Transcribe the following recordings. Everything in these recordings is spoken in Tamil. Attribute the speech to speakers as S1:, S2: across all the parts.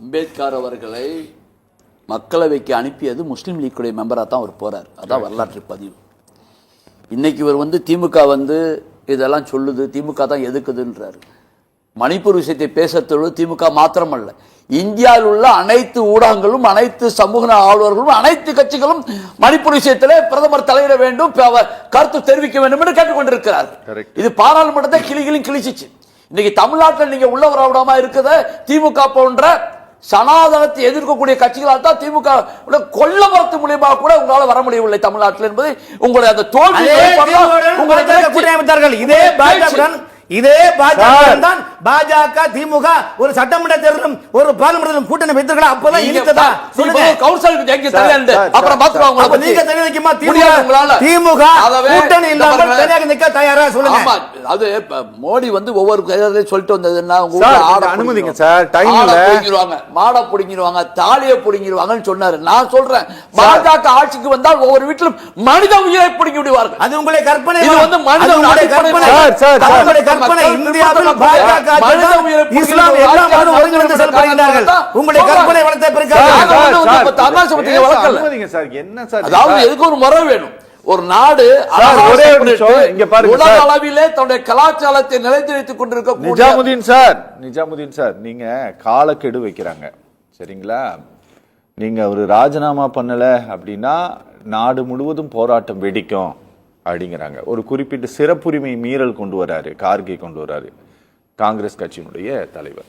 S1: அம்பேத்கர் அவர்களை மக்களவைக்கு அனுப்பியது முஸ்லீம் லீக்குடைய மெம்பராக தான் அவர் போறார். அதான் வரலாற்று பதிவு. இன்னைக்கு இவர் திமுக இதெல்லாம் சொல்லுது, திமுக தான் எதுக்குதுன்றாரு. மணிப்பூர் விஷயத்தை பேசத்தொழு திமுக மாத்திரமல்ல, இந்தியாவில் உள்ள அனைத்து ஊடகங்களும், அனைத்து சமூக ஆளுநர்களும், அனைத்து கட்சிகளும் மணிப்பூர் விஷயத்தில் பிரதமர் தலையிட வேண்டும், கருத்து தெரிவிக்க வேண்டும் என்று கேட்டுக்கொண்டிருக்கிறார். இது பாராளுமன்றத்தை கிளிச்சிச்சு. இன்னைக்கு தமிழ்நாட்டில் நீங்க உள்ள வரவிடாம இருக்கிற திமுக போன்ற சனாதனத்தை எதிர்க்கக்கூடிய கட்சிகளால் தான் திமுக கொல்ல மரத்து மூலியமாக கூட உங்களால வர முடியவில்லை தமிழ்நாட்டில் என்பது உங்களுடைய அந்த தோல்வி.
S2: இதே பாஜக திமுக ஒரு சட்டமன்ற தேர்தலும் ஒரு பார்லிமெண்ட் கூட்டணி வைத்திருக்கலாம். அப்பதான் இழுத்ததா திமுக கூட்டணி இல்லாமல் தனியாக நிற்க தயாரா சொல்லுங்க.
S1: அது மோடி ஒவ்வொரு சொல்லிட்டு வந்ததுன்னா
S3: அனுமதிங்க சார்,
S1: மாட புடிங்கிடுவாங்க, தாலியை புடிங்கிடுவாங்கன்னு சொன்னாரு. நான் சொல்றேன், பாஜக ஆட்சிக்கு வந்தால் ஒவ்வொரு வீட்டிலும் மனித உயிரை புடுங்கி விடுவார்கள்.
S2: அது உங்களுடைய கற்பனை.
S1: மனித
S2: கற்பனை. இந்தியாவில் பாஜக இஸ்லாம் எல்லா மதமும் ஒருங்கிணைந்து செயல்படுகிறார்கள். உங்களுடைய கற்பனை வளர்த்த பிறகு
S1: அதாவது எதுக்கு ஒரு முறை வேணும். ஒரு நாடு உலக அளவிலே தன்னுடைய கலாச்சாரத்தை நிலைத்து வைத்துக் கொண்டிருக்க
S3: நிஜாமுதீன் சார் நீங்க காலக்கெடு வைக்கிறாங்க சரிங்களா? நீங்க ஒரு ராஜினாமா பண்ணல அப்படின்னா நாடு முழுவதும் போராட்டம் வெடிக்கும் அப்படிங்கிறாங்க. ஒரு குறிப்பிட்ட சிறப்புரிமை மீறல் கொண்டு வராரு, கார்கே கொண்டு வராரு, காங்கிரஸ் கட்சியினுடைய தலைவர்.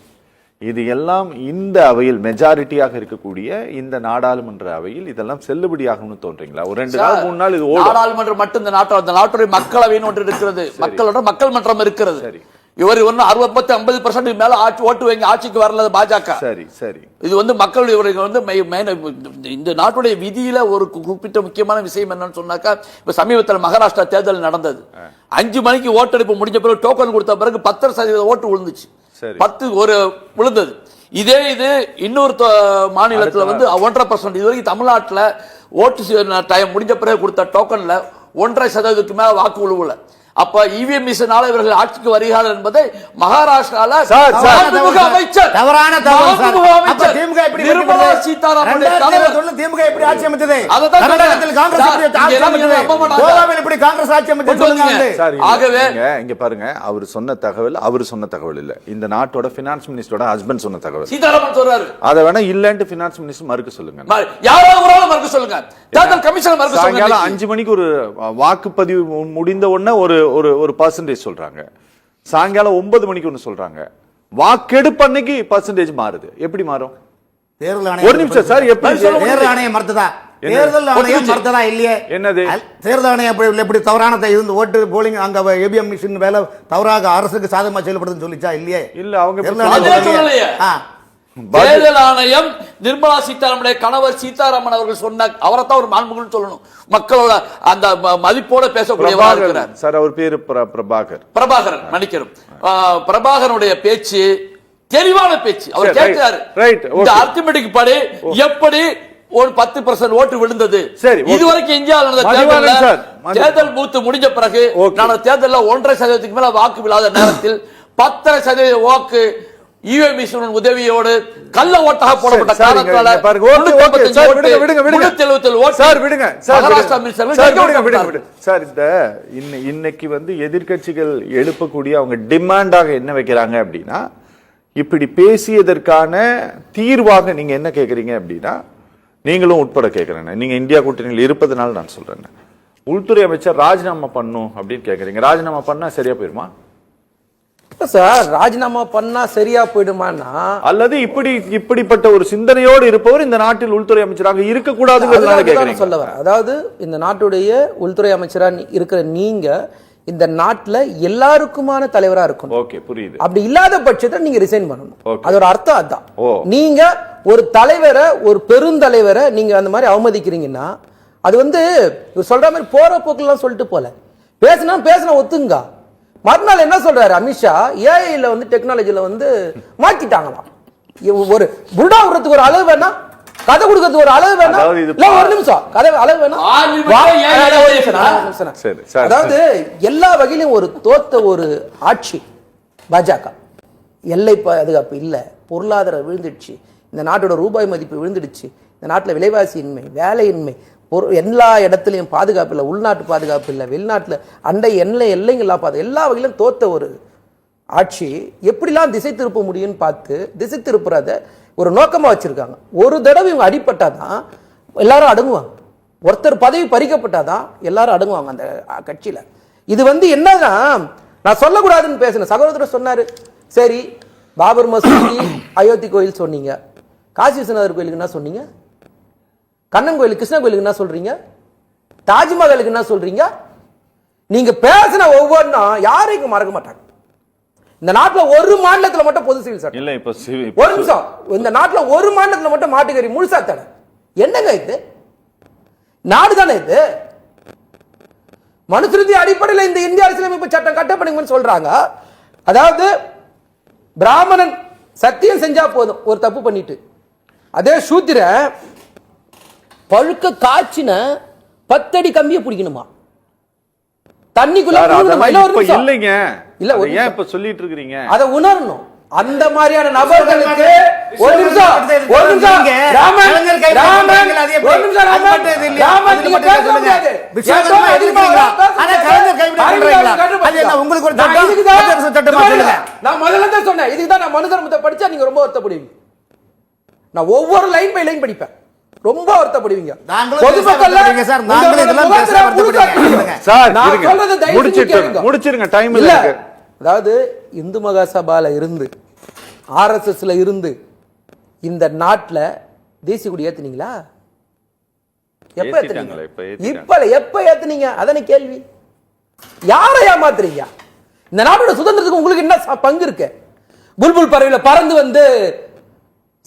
S3: இது எல்லாம் இந்த அவையில் மெஜாரிட்டியாக இருக்கக்கூடிய இந்த நாடாளுமன்ற அவையில் இதெல்லாம் செல்லுபடியாகும்னு தோன்றீங்களா? ஒரு 2 நாள் 3 நாள் இது
S1: நாடாளுமன்றம் மட்டும் இந்த நாட்டுடைய மக்களவைன்னு ஒன்று இருக்கிறது, மக்களோட மக்கள் மன்றம் இருக்கிறது.
S3: சரி,
S1: இவர் 60-50% மேல ஓட்டு வாங்கி ஆட்சிக்கு வரல பாஜக.
S3: சரி சரி,
S1: இது மக்கள் இந்த நாட்டுடைய விதியில ஒரு குறிப்பிட்ட முக்கியமான விஷயம் என்னன்னு சொன்னாக்கா, இப்ப சமீபத்தில் மகாராஷ்டிரா தேர்தல் நடந்தது. 5 மணிக்கு ஓட்டெடுப்பு முடிஞ்ச பிறகு டோக்கன் கொடுத்த பிறகு 10% ஓட்டு விழுந்துச்சு, 10 விழுந்தது. இது இன்னொரு மாநிலத்தில் 1.5%. இது வரைக்கும் தமிழ்நாட்டில் ஓட்டு டைம் முடிஞ்ச பிறகு கொடுத்த டோக்கன்ல 1.5% மேல வாக்கு விழுவல. அப்ப இவிஎம் மிஷினால இவர்கள் ஆட்சிக்கு வருகிறார்கள் என்பதை மகாராஷ்டிரால அமைச்சர் நிர்மலா சீதாராமன்
S2: திமுக எப்படி ஆட்சி அமைச்சது, காங்கிரஸ் ஆட்சி அமைச்சது.
S1: ஆகவே
S3: இங்க பாருங்க, அவர் சொன்ன தகவல் இல்ல, இந்த நாட்டோட பினான்ஸ் மினிஸ்டரோட ஹஸ்பண்ட் சொன்ன தகவல்.
S1: சீதாராமன் சொல்றாரு,
S3: அதை வேணா இல்லன்ட்டு பினான்ஸ் மினிஸ்டர் மறுக்க சொல்லுங்க,
S1: யாராவது ஒரு ஆள் மறுக்க சொல்லுங்க, தேர்தல் கமிஷன் மறுக்க சொல்லுங்க.
S3: சாயங்காலம் 5 மணிக்கு ஒரு வாக்குப்பதிவு முடிந்த உடனே ஒரு பர்சன்டேஜ் சொல்றாங்க, சாயங்காலம் 9 மணிக்கு ஒன்னு சொல்றாங்க. வாக்கெடுப்பு அன்னைக்கு பர்சன்டேஜ் மாறுது. எப்படி மாறும்?
S2: தேர்தல் ஆணையம்
S3: ஒரு நிமிஷம் சார், எப்படி
S2: தேர்தல் ஆணையம் மறுத்ததா? தேர்தல் ஆணையம் மறுத்ததா இல்லையே?
S3: என்னது
S2: தேர்தல் ஆணையம் எப்படி தவறான இருந்து ஓட்டு போலிங் அங்க ஏபிஎம் மிஷின் வேலை தவறாக அரசுக்கு சாதகமா செயல்படுதுன்னு சொல்லிச்சா? இல்லையே.
S3: இல்ல, அவங்க
S1: தேர்தல் ஆணையம் நிர்மலா சீதாராமனுடைய கணவர் சீதாராமன் அவர்கள் சொன்ன, அவரைத்தான் ஒரு மாண்புகள் சொல்லணும், மக்களோட அந்த மதிப்போட பேசக்கூடியவராக இருக்கிறார்
S3: சார். அவர் பேரு
S1: பிரபாகரன், மன்னிக்கணும், பிரபாகரனுடைய பேச்சு தெளிவான பேச்சு. அவர் கேட்கிறாரு, இந்த அர்த்தமெட்டிக் படி எப்படி ஒரு 10% ஓட்டு விழுந்தது. இதுவரைக்கும் இந்தியாவில் தேர்தல் பூத்து முடிஞ்ச பிறகு தேர்தலில் 1.5% மேல வாக்கு விழாத நேரத்தில் 10% வாக்கு ஈவேமிஷன் உதவியோடு கள்ள ஓட்டாக போடப்பட்ட காரணத்தால
S3: இன்னைக்கு எதிர்கட்சிகள் எழுப்பக்கூடிய அவங்க டிமாண்டாக என்ன வைக்கிறாங்க அப்படின்னா, இப்படி பேசியதற்கான தீர்வாக நீங்க என்ன கேக்குறீங்க அப்படின்னா, நீங்களும் உட்பட கேட்கிறேன், நீங்க இந்தியா கூட்டணியில் இருப்பதனால நான் சொல்றேன், உள்துறை அமைச்சர் ராஜினாமா பண்ணும் அப்படின்னு கேக்குறீங்க. ராஜினாமா பண்ணா சரியா போயிருமா
S4: சார்? ராஜினாமா பண்ணா சரியா போயிடுமானா,
S3: அல்லது இப்படிப்பட்ட ஒரு சிந்தனையோடு இருப்பவர் இந்த நாட்டில் உள்துறை அமைச்சராக இருக்கக்கூடாது
S4: சொல்ல வர. அதாவது இந்த நாட்டுடைய உள்துறை அமைச்சரா இருக்கிற நீங்க இந்த நாட்டுல எல்லாருக்குமான தலைவரா இருக்கணும்.
S3: ஓகே, புரியுது.
S4: அப்படி இல்லாத பட்சத்தை நீங்க ரிசைன் பண்ணணும். அதோட அர்த்தம் அதான். நீங்க ஒரு தலைவரை, ஒரு பெருந்தலைவரை நீங்க அந்த மாதிரி அவமதிக்கிறீங்கன்னா, அது சொல்ற மாதிரி போற போக்குலாம் சொல்லிட்டு போல பேசினா ஒத்துங்க. மறுநாள் என்ன சொல்றாரு அமித்ஷா, ஏஐல டெக்னாலஜில மாத்திட்டாங்களாம். ஒரு புல்டா விடுறதுக்கு ஒரு அளவு வேணா, கதை கொடுக்கறதுக்கு ஒரு அளவு வேணா, ஒரு நிமிஷம் கதை அளவு வேணா. அதாவது எல்லா வகையிலும் ஒரு தோத்த ஒரு ஆட்சி பாஜக. எல்லை பாதுகாப்பு இல்ல, பொருளாதாரம் விழுந்துடுச்சு, இந்த நாட்டோட ரூபாய் மதிப்பு விழுந்துடுச்சு, இந்த நாட்டில் விலைவாசியின்மை, வேலையின்மை, எல்லா இடத்துலையும் பாதுகாப்பு இல்லை, உள்நாட்டு பாதுகாப்பு இல்லை, வெளிநாட்டில் அண்டை எல்லைங்களா எல்லா வகையிலும் தோத்த ஒரு ஆட்சி எப்படிலாம் திசை திருப்ப முடியும்னு பார்த்து திசை திருப்புறத ஒரு நோக்கமாக வச்சிருக்காங்க. ஒரு தடவை இவங்க அடிப்பட்டாதான் எல்லாரும் அடங்குவாங்க, ஒருத்தர் பதவி பறிக்கப்பட்டாதான் எல்லாரும் அடங்குவாங்க அந்த கட்சியில். இது என்னன்னா நான் சொல்லக்கூடாதுன்னு பேசினேன். சகோதரர் சொன்னாரு, சரி பாபர் மசூதி அயோத்தி கோயில் சொன்னீங்க, காசி விஸ்வநாதர் கோயிலுக்கு என்ன சொன்னீங்க, கண்ணன் கோயில் கிருஷ்ண கோயிலுக்கு என்ன சொல்றீங்க, தாஜ்மஹாலுக்கு என்ன சொல்றீங்க? நீங்க பேசின ஒவ்வொன்றும் யாரையும் மறக்க மாட்டாங்க. இந்த நாட்டுல ஒரு மாநிலத்துல மட்டும் பொது சிவில் சட்டம்
S3: இல்ல. இப்ப
S4: ஒரு நிமிஷம், இந்த நாட்டுல ஒரு மாநிலத்துல மட்டும் மாட்டுக்கறி முழுசா தடை. என்னங்க இது? நாடு தானே இது? மனுஸ்மிருதி அடிப்படையில் இந்த இந்திய அரசியலமைப்பு சட்டம் கட்டப்படுங்கன்னு சொல்றாங்க. அதாவது பிராமணன் சத்தியம் செஞ்சா போதும் ஒரு தப்பு பண்ணிட்டு, அதே சூத்திர பழுக்க காய்ச்சின 10 அடி கம்பியை பிடிக்கணுமா, தண்ணிக்குள்ள
S3: இல்லைங்க. இல்ல ஏன் இப்ப சொல்லிட்டு இருக்கீங்க?
S4: அதை உணரணும். அந்த மாதிரியான நபர்களுக்கு ஒரு நிமிஷம் நான் முதல்ல தான் சொன்னேன், இதுக்குதான் நான் மனு தர்மத்தை படிச்சா நீங்க ரொம்ப வருத்தப்படுவீங்க. நான் ஒவ்வொரு லைன் பை லைன் படிப்பேன், ரொம்ப வருத்தப்படுவீங்க.
S3: முடிச்சிருங்க, டைம் இல்ல.
S4: அதாவது இந்து மகாசபால இருந்து RSSல இருந்து இந்த நாட்டுல தேசிய கொடி ஏத்துனீங்களா? எப்ப ஏத்துனீங்க? எப்ப ஏத்துனீங்க? அதானே கேள்வி. யாரை ஏமாத்துறீங்க? இந்த நாட்டோட சுதந்திரத்துக்கு உங்களுக்கு என்ன பங்கு இருக்கு? புல்புல் பறவையில பறந்து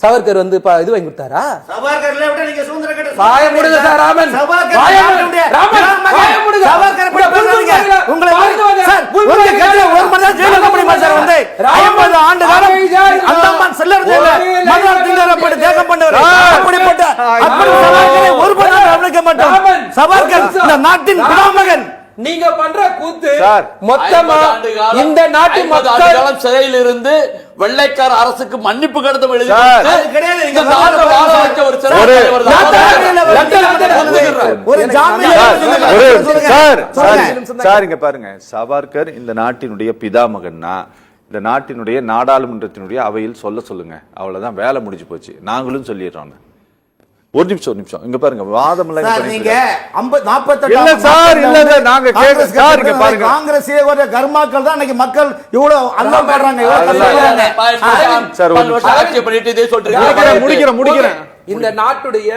S4: சவர்கர் இது வாங்கி கொடுத்தாரா?
S2: சவர்கர்ல விட நீங்க சுதந்திர கட்ட
S4: வாய மூடுங்க சார். ராமன் வாய மூடுங்க. ராமன் வாய மூடுங்க. சவர்கர் பத்தி பேசுறீங்க. உங்களை சார் உங்க கட்சியில ஒரு மணி நேரம் ஜெயிலுக்கு போய் சார் 50 ஆண்டு காலம் அந்தமான் செல்லறது இல்ல. மன்னர் திங்கரப்படி தேசம் பண்ணவர். அப்படிப்பட்ட சவர்கரை ஒரு மணி நேரம் அவனுக்கு மாட்டோம். சவர்கர் இந்த நாட்டின் குடிமகன். நீங்க பண்ற கூத்து மொத்தமா இந்த நாட்டு மக்கள்
S1: சிறையில் இருந்து வெள்ளைக்கார அரசுக்கு மன்னிப்பு கடிதம் எழுதி
S3: பாருங்க. சவர்கர் இந்த நாட்டினுடைய பிதாமகன்னா இந்த நாட்டினுடைய நாடாளுமன்றத்தினுடைய அவையில் சொல்லுங்க. அவ்வளவுதான், வேலை முடிஞ்சு போச்சு. நாங்களும் சொல்லிடுறோம். ஒரு நிமிஷம் இங்க பாருங்க, வாதம்
S2: காங்கிரஸ் கர்மாக்கள் தான் இன்னைக்கு மக்கள் இவ்வளவு அன்னம் பண்றாங்க.
S4: முடிக்கிறேன். இந்த நாட்டுடைய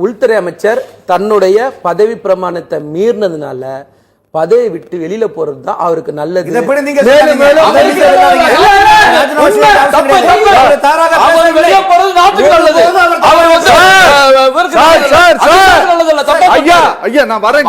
S4: உள்துறை அமைச்சர் தன்னுடைய பதவி பிரமாணத்தை மீறினதுனால பதவி விட்டு வெளியில போறது தான் அவருக்கு நல்லது.
S3: ஐயா நான் வரேன்.